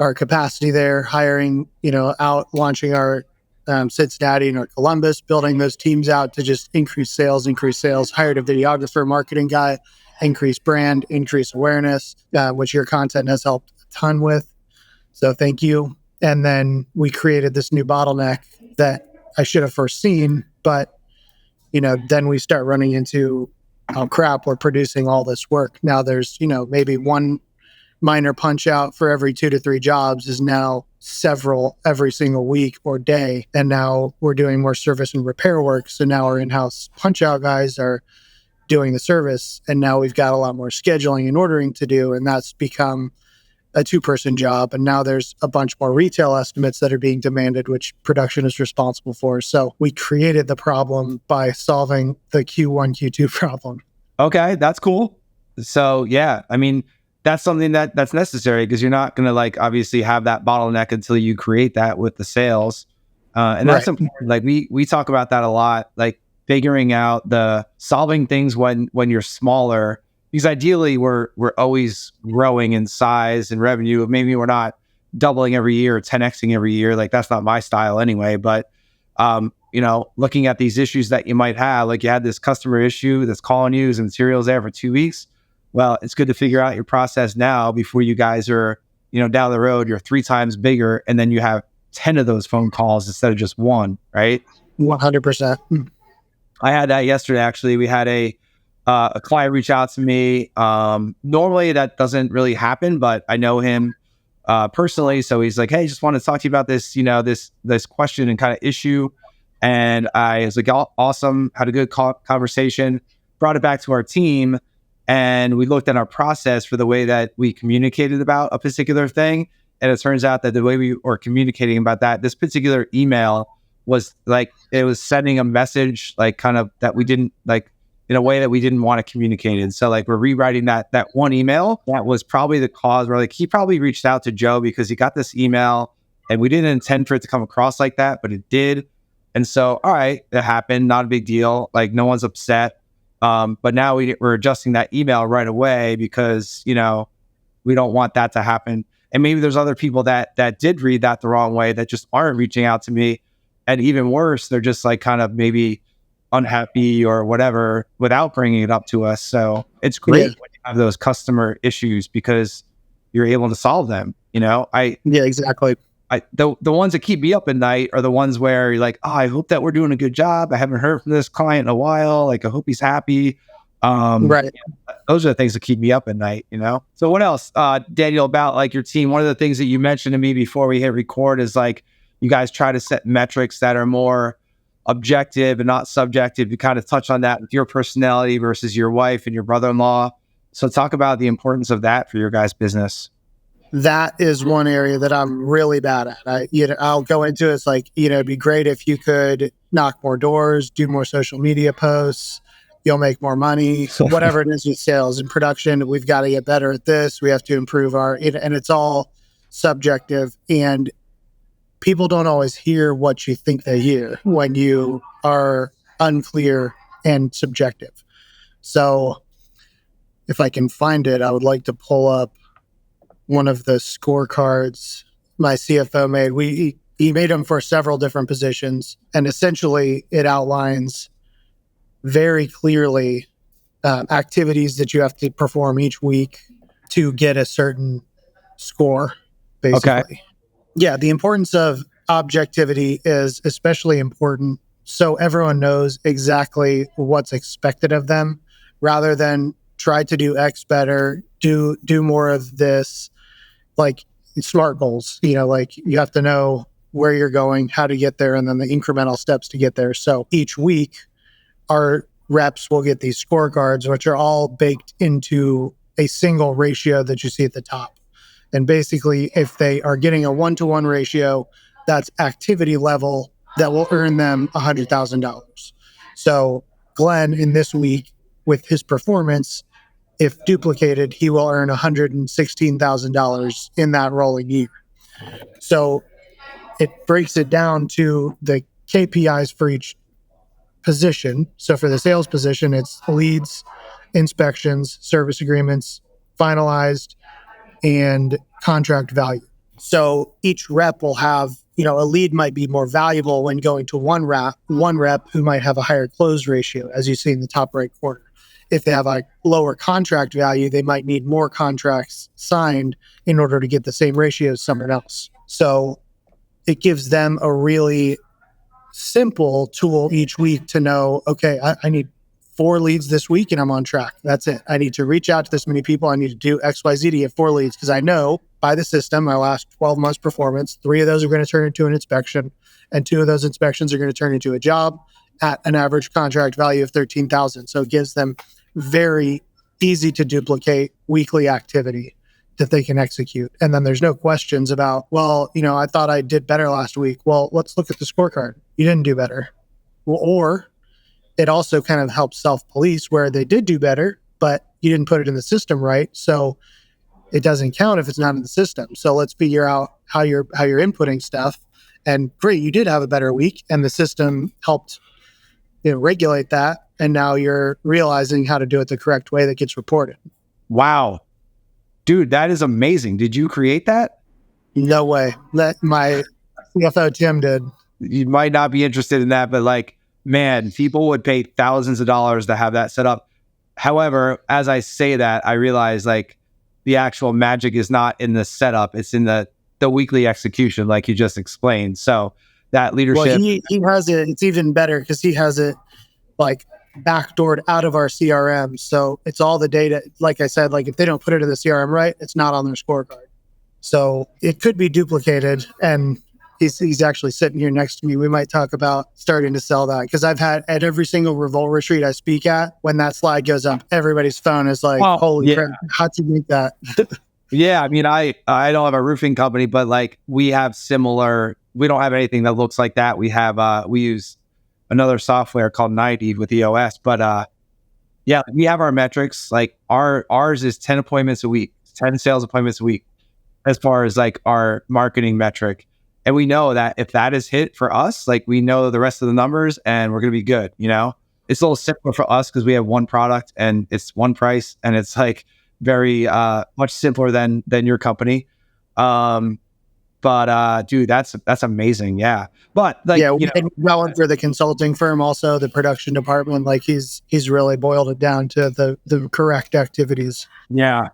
B: our capacity there, hiring, out, launching our Cincinnati and our Columbus, building those teams out to just increase sales, hired a videographer, marketing guy, increase brand, increase awareness, which your content has helped a ton with. So thank you. And then we created this new bottleneck that I should have foreseen. But, then we start running into, oh crap, we're producing all this work. Now there's, maybe one minor punch out for every 2 to 3 jobs is now several every single week or day. And now we're doing more service and repair work. So now our in-house punch out guys are doing the service. And now we've got a lot more scheduling and ordering to do. And that's become a 2-person job. And now there's a bunch more retail estimates that are being demanded, which production is responsible for. So we created the problem by solving the Q1, Q2 problem.
A: Okay, that's cool. So yeah, I mean, that's something that's necessary, because you're not going to obviously have that bottleneck until you create that with the sales. And that's important. We talk about that a lot, figuring out solving things when you're smaller, because ideally we're always growing in size and revenue. Maybe we're not doubling every year or 10xing every year. That's not my style anyway. But, looking at these issues that you might have, you had this customer issue that's calling you, the material's there for 2 weeks. Well, it's good to figure out your process now before you guys are, down the road, you're 3 times bigger, and then you have 10 of those phone calls instead of just 1, right?
B: 100%.
A: I had that yesterday, actually. We had a client reach out to me. Normally that doesn't really happen, but I know him personally. So he's like, hey, just want to talk to you about this, this question and kind of issue. And I was like, awesome. Had a good conversation, brought it back to our team. And we looked at our process for the way that we communicated about a particular thing. And it turns out that the way we were communicating about this particular email was it was sending a message, kind of that we didn't in a way that we didn't want to communicate it. So we're rewriting that one email. That was probably the cause where he probably reached out to Joe because he got this email and we didn't intend for it to come across like that, but it did. And so, all right, it happened. Not a big deal. No one's upset. But now we're adjusting that email right away because, we don't want that to happen. And maybe there's other people that did read that the wrong way that just aren't reaching out to me. And even worse, they're just kind of maybe unhappy or whatever without bringing it up to us. So it's great when you have those customer issues because you're able to solve them.
B: Yeah, exactly.
A: The ones that keep me up at night are the ones where you're like, oh, I hope that we're doing a good job. I haven't heard from this client in a while. I hope he's happy.
B: Right.
A: Those are the things that keep me up at night, So what else, Daniel, about your team? One of the things that you mentioned to me before we hit record is you guys try to set metrics that are more objective and not subjective. You kind of touch on that with your personality versus your wife and your brother-in-law. So talk about the importance of that for your guys' business.
B: That is one area that I'm really bad at. I'll go into it. It's it'd be great if you could knock more doors, do more social media posts, you'll make more money, whatever it is with sales and production. We've got to get better at this. We have to improve and it's all subjective. And people don't always hear what you think they hear when you are unclear and subjective. So if I can find it, I would like to pull up one of the scorecards my CFO made. He made them for several different positions, and essentially it outlines very clearly activities that you have to perform each week to get a certain score, basically. Okay. Yeah, the importance of objectivity is especially important so everyone knows exactly what's expected of them rather than try to do X better, do more of this, SMART goals. You have to know where you're going, how to get there, and then the incremental steps to get there. So each week, our reps will get these scorecards, which are all baked into a single ratio that you see at the top. And basically, if they are getting a 1-to-1 ratio, that's activity level that will earn them $100,000. So Glenn, in this week, with his performance, if duplicated, he will earn $116,000 in that rolling year. So it breaks it down to the KPIs for each position. So for the sales position, it's leads, inspections, service agreements, finalized, and contract value. So each rep will have, a lead might be more valuable when going to one rep who might have a higher close ratio, as you see in the top right corner. If they have a lower contract value, they might need more contracts signed in order to get the same ratio as someone else. So it gives them a really simple tool each week to know, okay, I need 4 leads this week and I'm on track. That's it. I need to reach out to this many people. I need to do XYZ to get 4 leads because I know by the system, my last 12 months performance, 3 of those are going to turn into an inspection and 2 of those inspections are going to turn into a job at an average contract value of $13,000. So it gives them very easy to duplicate weekly activity that they can execute. And then there's no questions about, well, I thought I did better last week. Well, let's look at the scorecard. You didn't do better. Well, or it also kind of helps self-police where they did do better, but you didn't put it in the system right. So it doesn't count if it's not in the system. So let's figure out how you're inputting stuff. And great, you did have a better week and the system helped regulate that. And now you're realizing how to do it the correct way that gets reported.
A: Wow. Dude, that is amazing. Did you create that?
B: No way. My CFO Tim did.
A: You might not be interested in that, but like, man, people would pay thousands of dollars to have that set up. However, as I say that, I realize like the actual magic is not in the setup. It's in the weekly execution, like you just explained. So that leadership.
B: Well, he has it. It's even better because he has it like backdoored out of our CRM. So it's all the data. Like I said, like if they don't put it in the CRM right, it's not on their scorecard. So it could be duplicated. And he's actually sitting here next to me. We might talk about starting to sell that because I've had at every single Revolt retreat I speak at, when that slide goes up, everybody's phone is like, holy crap, how'd you make that?
A: Yeah. I mean, I don't have a roofing company, but like we don't have anything that looks like that. We use another software called 90 with EOS, but we have our metrics. Like ours is 10 appointments a week, 10 sales appointments a week as far as like our marketing metric. And we know that if that is hit for us, like we know the rest of the numbers and we're going to be good. It's a little simpler for us because we have one product and it's one price and it's like very much simpler than your company. But dude, that's amazing. Yeah. But like,
B: well, for the consulting firm, also the production department, like he's really boiled it down to the correct activities.
A: Yeah.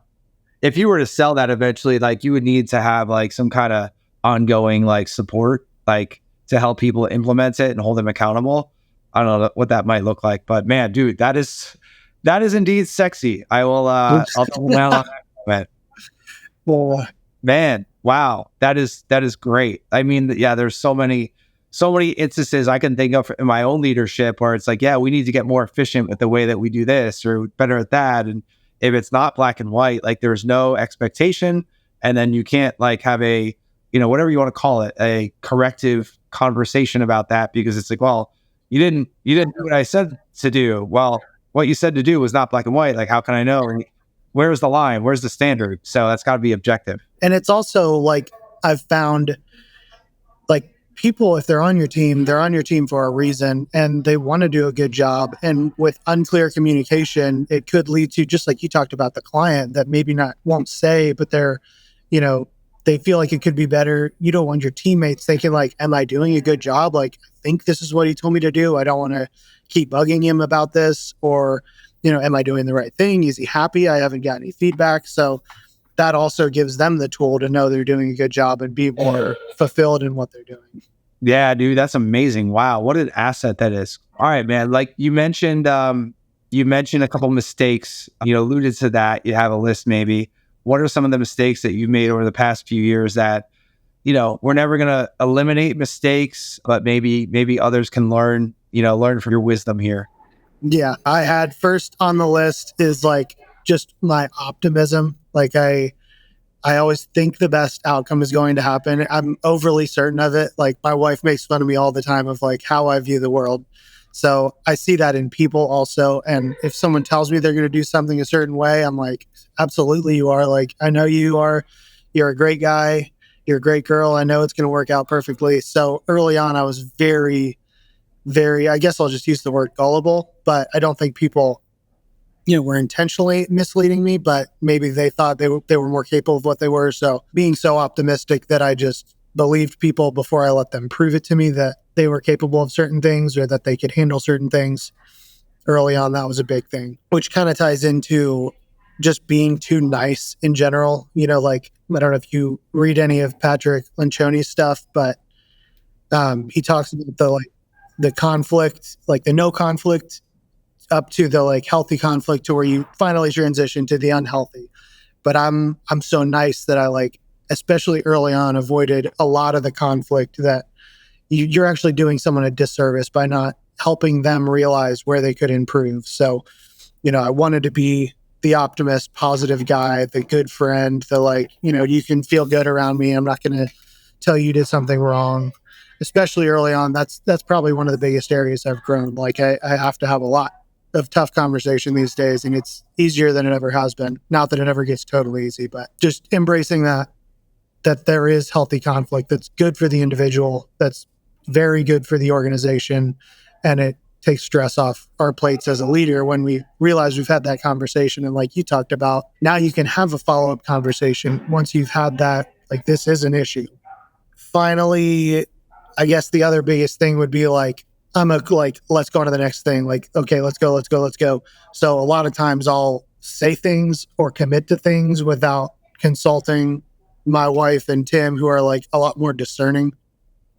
A: If you were to sell that eventually, like you would need to have like some kind of ongoing like support, like to help people implement it and hold them accountable. I don't know what that might look like, but man, dude, that is indeed sexy. I will, I'll double down on that comment.
B: Well,
A: man, wow, that is great. I mean, yeah, there's so many instances I can think of in my own leadership where it's like, yeah, we need to get more efficient with the way that we do this or better at that. And if it's not black and white, like there's no expectation, and then you can't like have a, whatever you want to call it, a corrective conversation about that because it's like, well, you didn't do what I said to do. Well, what you said to do was not black and white. Like, how can I know? Where's the line? Where's the standard? So that's got to be objective.
B: And it's also like, I've found like people, if they're on your team for a reason and they want to do a good job. And with unclear communication, it could lead to, just like you talked about the client that maybe won't say, but they're, they feel like it could be better. You don't want your teammates thinking like, am I doing a good job? Like, I think this is what he told me to do. I don't want to keep bugging him about this, or, am I doing the right thing? Is he happy? I haven't got any feedback. So that also gives them the tool to know they're doing a good job and be more fulfilled in what they're doing.
A: Yeah, dude, that's amazing. Wow. What an asset that is. All right, man. Like you mentioned a couple mistakes, alluded to that. You have a list maybe. What are some of the mistakes that you've made over the past few years that, we're never going to eliminate mistakes, but maybe others can learn from your wisdom here?
B: Yeah. I had first on the list is like just my optimism. Like I always think the best outcome is going to happen. I'm overly certain of it. Like my wife makes fun of me all the time of like how I view the world. So I see that in people also. And if someone tells me they're going to do something a certain way, I'm like, absolutely you are. Like, I know you are. You're a great guy. You're a great girl. I know it's going to work out perfectly. So early on, I was very, very, I guess I'll just use the word gullible, but I don't think people, were intentionally misleading me, but maybe they thought they were more capable of what they were. So being so optimistic that I just believed people before I let them prove it to me that they were capable of certain things or that they could handle certain things early on, that was a big thing, which kind of ties into just being too nice in general. Like, I don't know if you read any of Patrick Lencioni's stuff, but he talks about the conflict, like the no conflict, up to the like healthy conflict, to where you finally transition to the unhealthy. But I'm so nice that I, like, especially early on, avoided a lot of the conflict that you're actually doing someone a disservice by not helping them realize where they could improve. So, I wanted to be the optimist, positive guy, the good friend, the, like, you can feel good around me. I'm not going to tell you did something wrong, especially early on. That's probably one of the biggest areas I've grown. Like, I have to have a lot of tough conversation these days, and it's easier than it ever has been. Not that it ever gets totally easy, but just embracing that there is healthy conflict that's good for the individual, that's very good for the organization, and it takes stress off our plates as a leader when we realize we've had that conversation. And like you talked about, now you can have a follow-up conversation once you've had that, like, this is an issue. Finally, I guess the other biggest thing would be like, let's go on to the next thing. Like, okay, let's go. So a lot of times I'll say things or commit to things without consulting my wife and Tim, who are like a lot more discerning.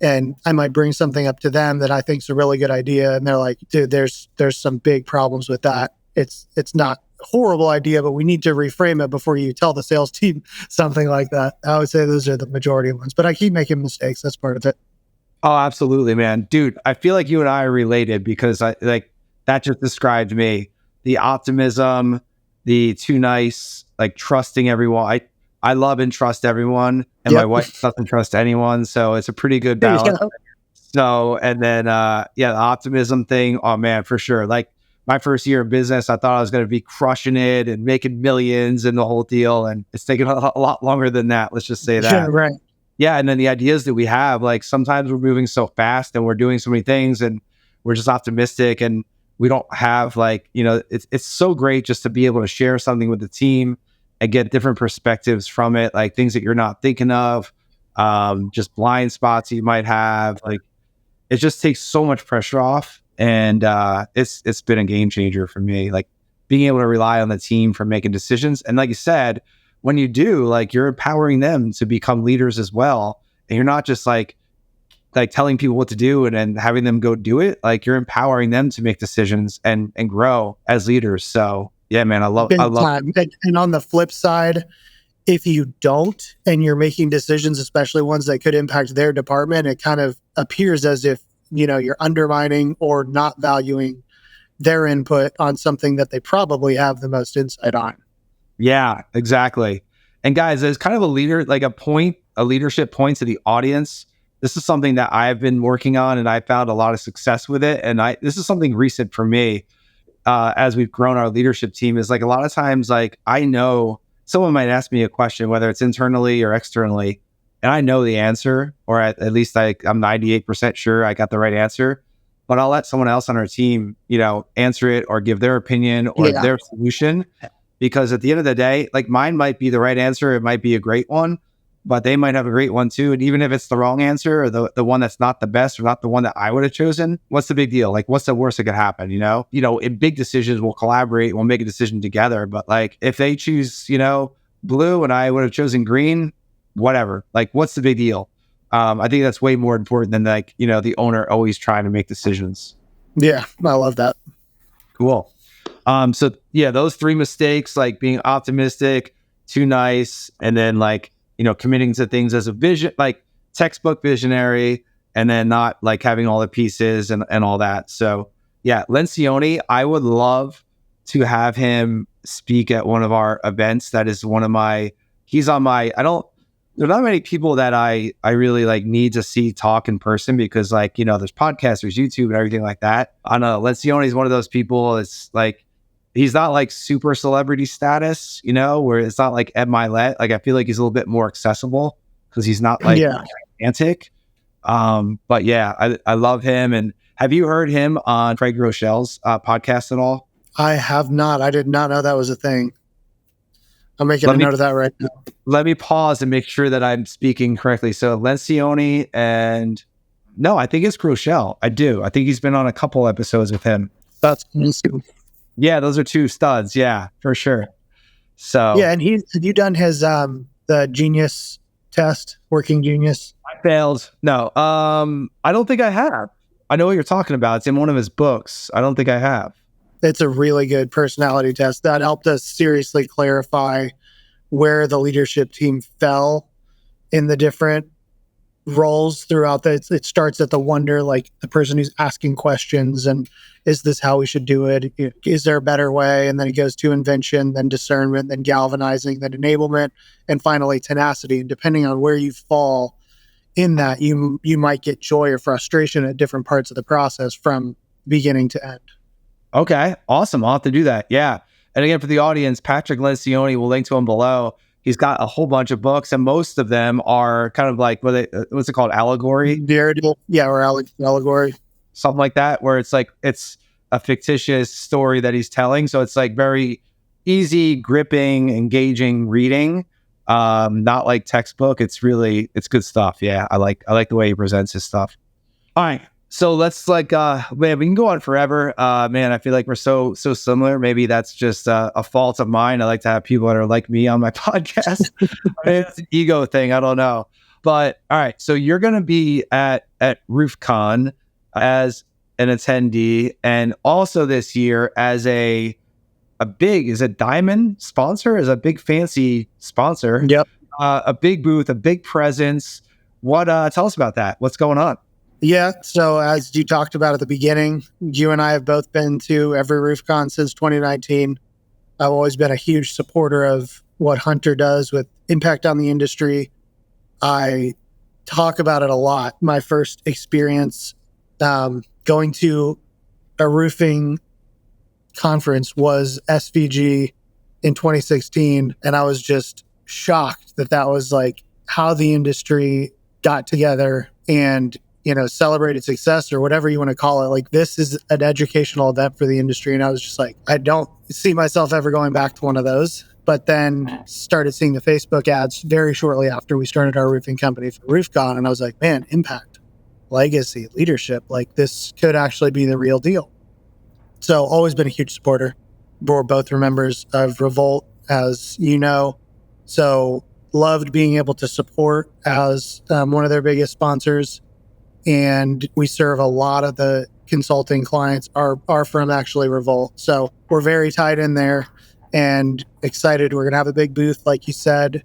B: And I might bring something up to them that I think is a really good idea. And they're like, dude, there's some big problems with that. It's not a horrible idea, but we need to reframe it before you tell the sales team something like that. I would say those are the majority of ones, but I keep making mistakes. That's part of it.
A: Oh, absolutely, man. Dude, I feel like you and I are related because that just described me. The optimism, the too nice, like trusting everyone. I love and trust everyone, and my wife doesn't trust anyone. So it's a pretty good balance. Yeah. So, and then, the optimism thing. Oh man, for sure. Like my first year in business, I thought I was going to be crushing it and making millions and the whole deal. And it's taken a lot longer than that. Let's just say that.
B: Yeah, right.
A: Yeah. And then the ideas that we have, like sometimes we're moving so fast and we're doing so many things and we're just optimistic and we don't have it's so great just to be able to share something with the team and get different perspectives from it, like things that you're not thinking of, just blind spots you might have. Like it just takes so much pressure off. And it's been a game changer for me, like being able to rely on the team for making decisions. And like you said, when you do, like you're empowering them to become leaders as well. And you're not just like telling people what to do and then having them go do it. Like you're empowering them to make decisions and grow as leaders. So yeah, man, I love
B: it. And on the flip side, if you don't, and you're making decisions, especially ones that could impact their department, it kind of appears as if, you're undermining or not valuing their input on something that they probably have the most insight on.
A: Yeah, exactly. And guys, there's kind of a leadership point to the audience. This is something that I've been working on and I found a lot of success with it. And this is something recent for me. As we've grown our leadership team, is like a lot of times, like I know someone might ask me a question, whether it's internally or externally, and I know the answer, or at least I'm 98% sure I got the right answer, but I'll let someone else on our team, answer it or give their opinion or their solution, because at the end of the day, like mine might be the right answer. It might be a great one, but they might have a great one too. And even if it's the wrong answer or the one that's not the best or not the one that I would have chosen, what's the big deal? Like, what's the worst that could happen? In big decisions, we'll collaborate, we'll make a decision together. But like, if they choose, blue and I would have chosen green, whatever. Like, what's the big deal? I think that's way more important than the owner always trying to make decisions.
B: Yeah, I love that.
A: Cool. So yeah, those three mistakes, like being optimistic, too nice, and then committing to things as a vision, like textbook visionary, and then not like having all the pieces and all that. So yeah, Lencioni, I would love to have him speak at one of our events. That is there's not many people that I really need to see talk in person because there's podcasts, there's YouTube and everything like that. I don't know. Lencioni is one of those people. It's like, he's not like super celebrity status, where it's not like Ed Milet. Like I feel like he's a little bit more accessible because he's not gigantic. But yeah, I love him. And have you heard him on Craig Rochelle's podcast at all?
B: I have not. I did not know that was a thing. I'm making a note of that right now.
A: Let me pause and make sure that I'm speaking correctly. So Lencioni no, I think it's Rochelle. I do. I think he's been on a couple episodes with him.
B: That's awesome.
A: Yeah, those are two studs. Yeah, for sure. So
B: yeah, and have you done his the genius test, working genius?
A: I failed. No, I don't think I have. I know what you're talking about. It's in one of his books. I don't think I have.
B: It's a really good personality test that helped us seriously clarify where the leadership team fell in the different roles throughout it starts at the wonder, like the person who's asking questions and is this how we should do it? Is there a better way? And then it goes to invention, then discernment, then galvanizing, then enablement, and finally tenacity. And depending on where you fall in that, you might get joy or frustration at different parts of the process from beginning to end.
A: Okay, awesome. I'll have to do that. Yeah. And again, for the audience, Patrick Lencioni, we'll link to him below. He's got a whole bunch of books, and most of them are kind of like, what's it called? Allegory?
B: Yeah, or allegory.
A: Something like that, where it's like, it's a fictitious story that he's telling. So it's like very easy, gripping, engaging reading. Not like textbook. It's good stuff. Yeah, I like the way he presents his stuff. All right. So let's man, we can go on forever. Man, I feel like we're so similar. Maybe that's just a fault of mine. I like to have people that are like me on my podcast. I mean, it's an ego thing. I don't know. But all right. So you're going to be at RoofCon as an attendee, and also this year as a diamond sponsor, as a big fancy sponsor.
B: Yep.
A: A big booth, a big presence. Tell us about that. What's going on?
B: Yeah. So as you talked about at the beginning, you and I have both been to every RoofCon since 2019. I've always been a huge supporter of what Hunter does with impact on the industry. I talk about it a lot. My first experience going to a roofing conference was SVG in 2016. And I was just shocked that was like how the industry got together and celebrated success or whatever you want to call it. Like, this is an educational event for the industry. And I was just like, I don't see myself ever going back to one of those. But then started seeing the Facebook ads very shortly after we started our roofing company for RoofCon. And I was like, man, impact, legacy, leadership, like this could actually be the real deal. So always been a huge supporter. We're both members of Revolt, as you know. So loved being able to support as one of their biggest sponsors. And we serve a lot of the consulting clients. Our firm actually Revolt. So we're very tied in there and excited. We're going to have a big booth, like you said,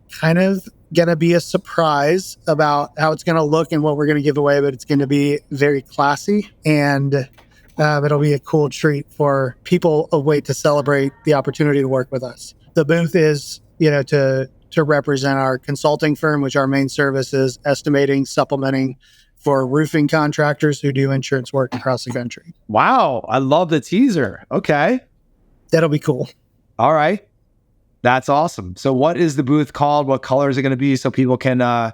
B: kind of going to be a surprise about how it's going to look and what we're going to give away, but it's going to be very classy and it'll be a cool treat for people, a way to celebrate the opportunity to work with us. The booth is, to represent our consulting firm, which our main service is estimating, supplementing for roofing contractors who do insurance work across the country.
A: Wow. I love the teaser. Okay.
B: That'll be cool.
A: All right. That's awesome. So what is the booth called? What color is it going to be so people can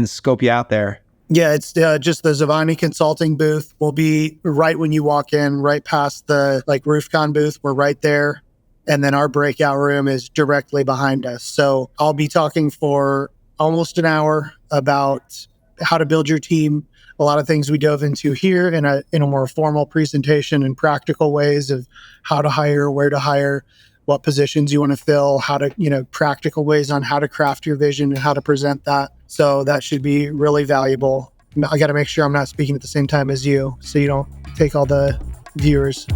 A: scope you out there?
B: Yeah, it's just the Zavodney consulting booth. Will be right when you walk in, right past the RoofCon booth. We're right there. And then our breakout room is directly behind us. So I'll be talking for almost an hour about how to build your team. A lot of things we dove into here in a more formal presentation and practical ways of how to hire, where to hire, what positions you want to fill, how to, practical ways on how to craft your vision and how to present that. So that should be really valuable. I got to make sure I'm not speaking at the same time as you, so you don't take all the viewers.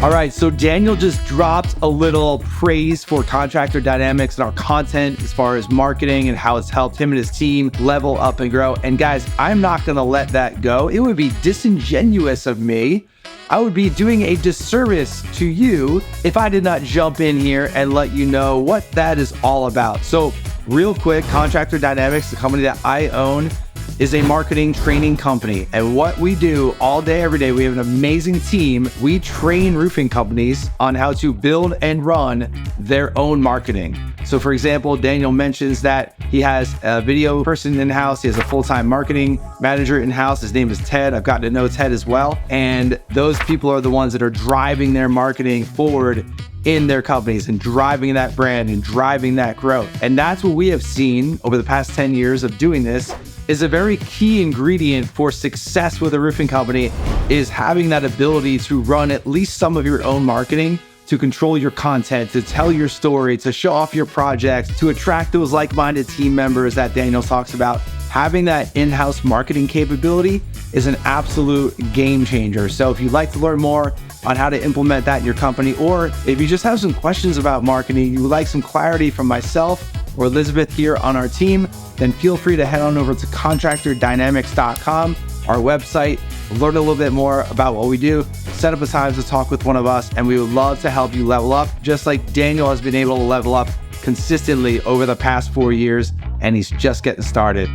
A: All right, so Daniel just dropped a little praise for Contractor Dynamics and our content as far as marketing and how it's helped him and his team level up and grow. And guys, I'm not going to let that go. It would be disingenuous of me. I would be doing a disservice to you if I did not jump in here and let you know what that is all about. So real quick, Contractor Dynamics, the company that I own, is a marketing training company. And what we do all day, every day, we have an amazing team. We train roofing companies on how to build and run their own marketing. So for example, Daniel mentions that he has a video person in-house. He has a full-time marketing manager in-house. His name is Ted. I've gotten to know Ted as well. And those people are the ones that are driving their marketing forward in their companies and driving that brand and driving that growth. And that's what we have seen over the past 10 years of doing this, is a very key ingredient for success with a roofing company is having that ability to run at least some of your own marketing, to control your content, to tell your story, to show off your projects, to attract those like-minded team members that Daniel talks about. having that in-house marketing capability is an absolute game changer. So if you'd like to learn more on how to implement that in your company, or if you just have some questions about marketing, you would like some clarity from myself or Elizabeth here on our team, then feel free to head on over to contractordynamics.com, our website, learn a little bit more about what we do, set up a time to talk with one of us, and we would love to help you level up, just like Daniel has been able to level up consistently over the past 4 years, and he's just getting started.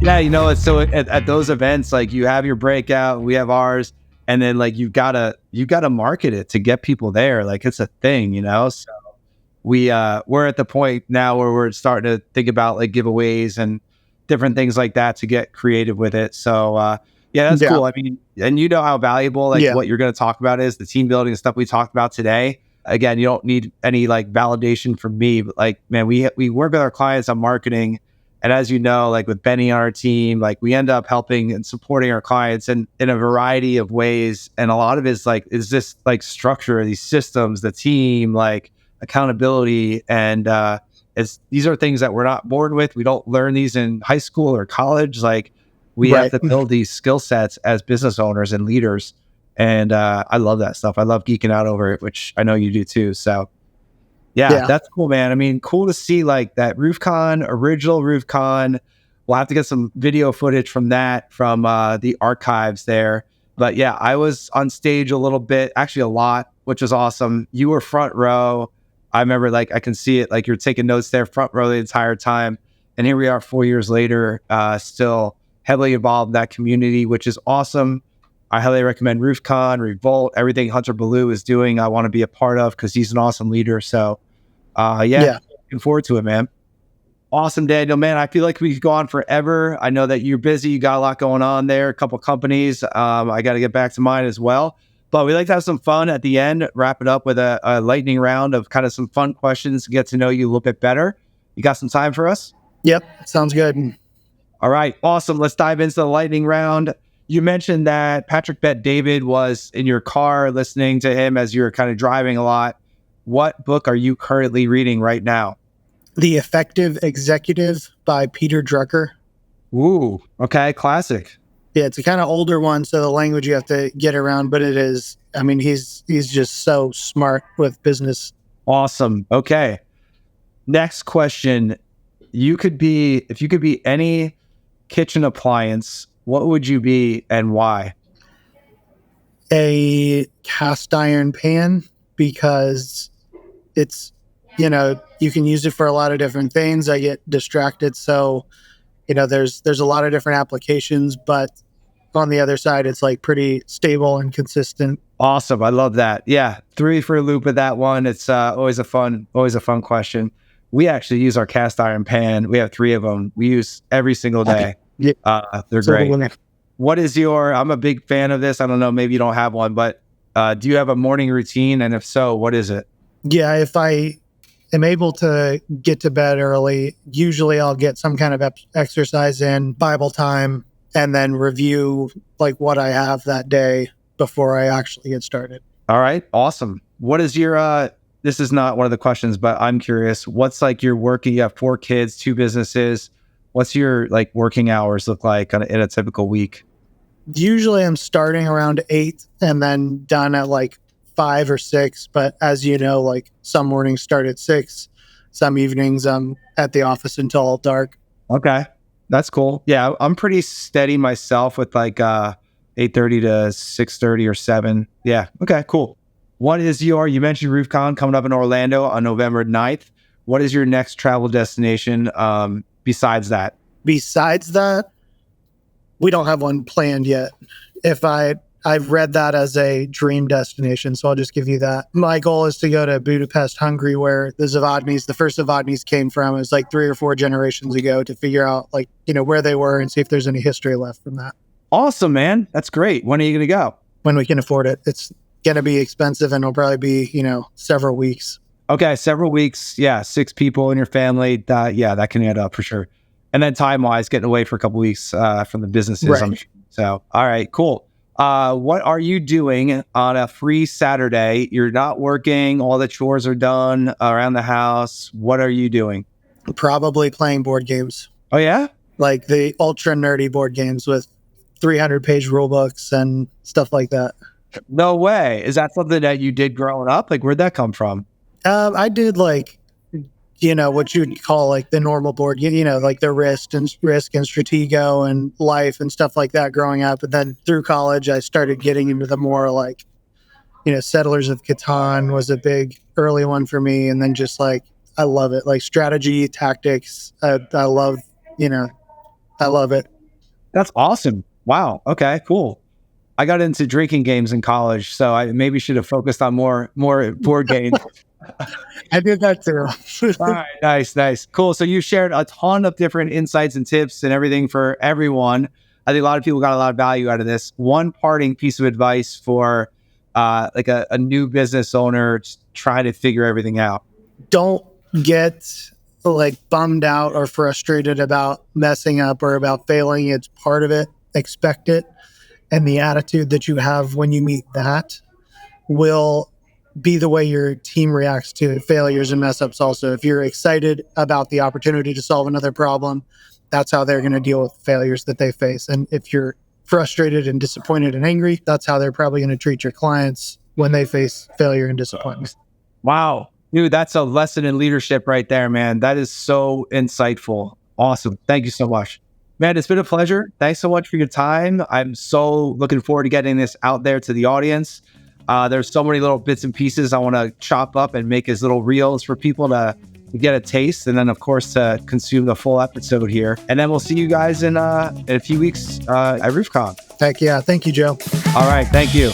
A: Yeah, it's so at those events, like you have your breakout, we have ours, and then like you gotta market it to get people there. Like it's a thing, So we're at the point now where we're starting to think about like giveaways and different things like that to get creative with it. So yeah, that's cool. I mean, and how valuable like what you're going to talk about is the team building and stuff we talked about today. Again, you don't need any like validation from me, but like, man, we work with our clients on marketing. And as you know, like with Benny on our team, like we end up helping and supporting our clients in a variety of ways. And a lot of it is this like structure, these systems, the team, like accountability. And these are things that we're not born with. We don't learn these in high school or college. Like we have to build these skill sets as business owners and leaders. And I love that stuff. I love geeking out over it, which I know you do too. So yeah, that's cool, man. I mean, cool to see like that original RoofCon. We'll have to get some video footage from the archives there. But yeah, I was on stage a little bit, actually a lot, which was awesome. You were front row. I remember like, I can see it, like you're taking notes there, front row the entire time. And here we are 4 years later, still heavily involved in that community, which is awesome. I highly recommend RoofCon, Revolt, everything Hunter Ballou is doing. I want to be a part of because he's an awesome leader. So looking forward to it, man. Awesome, Daniel, man. I feel like we could go on forever. I know that you're busy. You got a lot going on there, a couple companies. I got to get back to mine as well. But we like to have some fun at the end, wrap it up with a lightning round of kind of some fun questions to get to know you a little bit better. You got some time for us?
B: Yep, sounds good.
A: All right, awesome. Let's dive into the lightning round. You mentioned that Patrick Bet David was in your car listening to him as you were kind of driving a lot. What book are you currently reading right now?
B: The Effective Executive by Peter Drucker.
A: Ooh, okay, classic.
B: Yeah, it's a kind of older one, so the language you have to get around, but it is, I mean, he's just so smart with business.
A: Awesome. Okay. Next question. If you could be any kitchen appliance, what would you be and why?
B: A cast iron pan, because it's, you can use it for a lot of different things. I get distracted. So, there's a lot of different applications, but on the other side, it's like pretty stable and consistent.
A: Awesome. I love that. Yeah. 3 for a loop with that one. It's always a fun question. We actually use our cast iron pan. We have 3 of them. We use every single day. Yeah. They're great. What is I'm a big fan of this. I don't know, maybe you don't have one, but do you have a morning routine? And if so, what is it?
B: Yeah. If I am able to get to bed early, usually I'll get some kind of exercise in, Bible time, and then review like what I have that day before I actually get started.
A: All right. Awesome. What is your, this is not one of the questions, but I'm curious, what's like your working, you have 4 kids, 2 businesses. What's your like working hours look like in a typical week?
B: Usually I'm starting around 8 and then done at like 5 or 6. But as you know, like some mornings start at 6, some evenings I'm at the office until dark.
A: Okay. That's cool. Yeah. I'm pretty steady myself with like 8:30 to 6:30 or 7. Yeah. Okay, cool. What is you mentioned RoofCon coming up in Orlando on November 9th. What is your next travel destination besides that?
B: Besides that, we don't have one planned yet. I've read that as a dream destination, so I'll just give you that. My goal is to go to Budapest, Hungary, where the first Zavodneys came from. It was like 3 or 4 generations ago, to figure out like, where they were and see if there's any history left from that.
A: Awesome, man. That's great. When are you going to go?
B: When we can afford it. It's going to be expensive and it'll probably be, several weeks.
A: Okay, several weeks. Yeah, 6 people in your family. That can add up for sure. And then time-wise, getting away for a couple weeks from the businesses.
B: Right.
A: I'm sure. So, all right, cool. What are you doing on a free Saturday? You're not working. All the chores are done around the house. What are you doing?
B: Probably playing board games,
A: Oh, yeah?
B: like the ultra nerdy board games with 300-page rule books and stuff like that.
A: No way. Is that something that you did growing up? Like, where'd that come from?
B: I did like, what you'd call like the normal board, like the risk and Stratego and Life and stuff like that growing up. And then through college, I started getting into the more like, Settlers of Catan was a big early one for me. And then just like, I love it. Like strategy, tactics. I love, I love it.
A: That's awesome. Wow. Okay, cool. I got into drinking games in college, so I maybe should have focused on more board games.
B: I did that too.
A: All right, nice. Cool. So you shared a ton of different insights and tips and everything for everyone. I think a lot of people got a lot of value out of this. One parting piece of advice for like a new business owner trying to figure everything out.
B: Don't get like bummed out or frustrated about messing up or about failing. It's part of it. Expect it. And the attitude that you have when you meet that will be the way your team reacts to failures and mess ups also. If you're excited about the opportunity to solve another problem, that's how they're going to deal with failures that they face. And if you're frustrated and disappointed and angry, that's how they're probably going to treat your clients when they face failure and disappointment.
A: Wow. Dude, that's a lesson in leadership right there, man. That is so insightful. Awesome. Thank you so much. Man, it's been a pleasure. Thanks so much for your time. I'm so looking forward to getting this out there to the audience. There's so many little bits and pieces I want to chop up and make as little reels for people to get a taste. And then, of course, to consume the full episode here. And then we'll see you guys in a few weeks at RoofCon.
B: Heck yeah. Thank you, Joe.
A: All right. Thank you.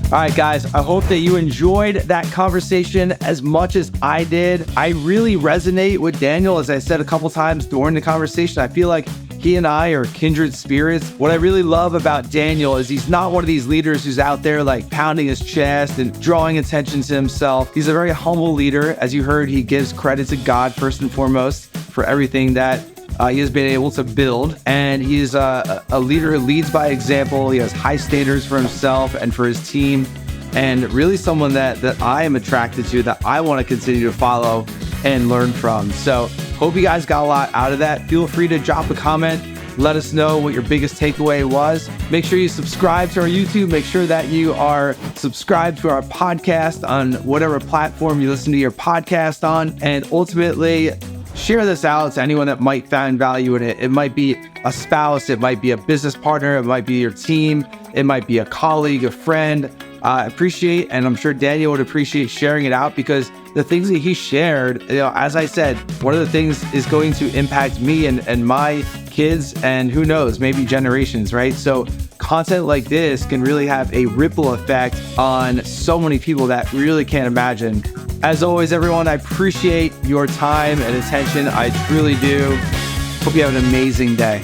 A: All right, guys, I hope that you enjoyed that conversation as much as I did. I really resonate with Daniel, as I said a couple times during the conversation. I feel like he and I are kindred spirits. What I really love about Daniel is he's not one of these leaders who's out there like pounding his chest and drawing attention to himself. He's a very humble leader. As you heard, he gives credit to God first and foremost for everything that he has been able to build. And he's a leader who leads by example. He has high standards for himself and for his team. And really someone that I am attracted to, that I want to continue to follow and learn from. So hope you guys got a lot out of that. Feel free to drop a comment. Let us know what your biggest takeaway was. Make sure you subscribe to our YouTube. Make sure that you are subscribed to our podcast on whatever platform you listen to your podcast on. And ultimately, share this out to anyone that might find value in it. It might be a spouse, it might be a business partner, it might be your team, it might be a colleague, a friend. I appreciate, and I'm sure Daniel would appreciate sharing it out, because the things that he shared, as I said, one of the things is going to impact me and my kids, and who knows, maybe generations, right? So content like this can really have a ripple effect on so many people that really can't imagine. As always, everyone, I appreciate your time and attention. I truly do. Hope you have an amazing day.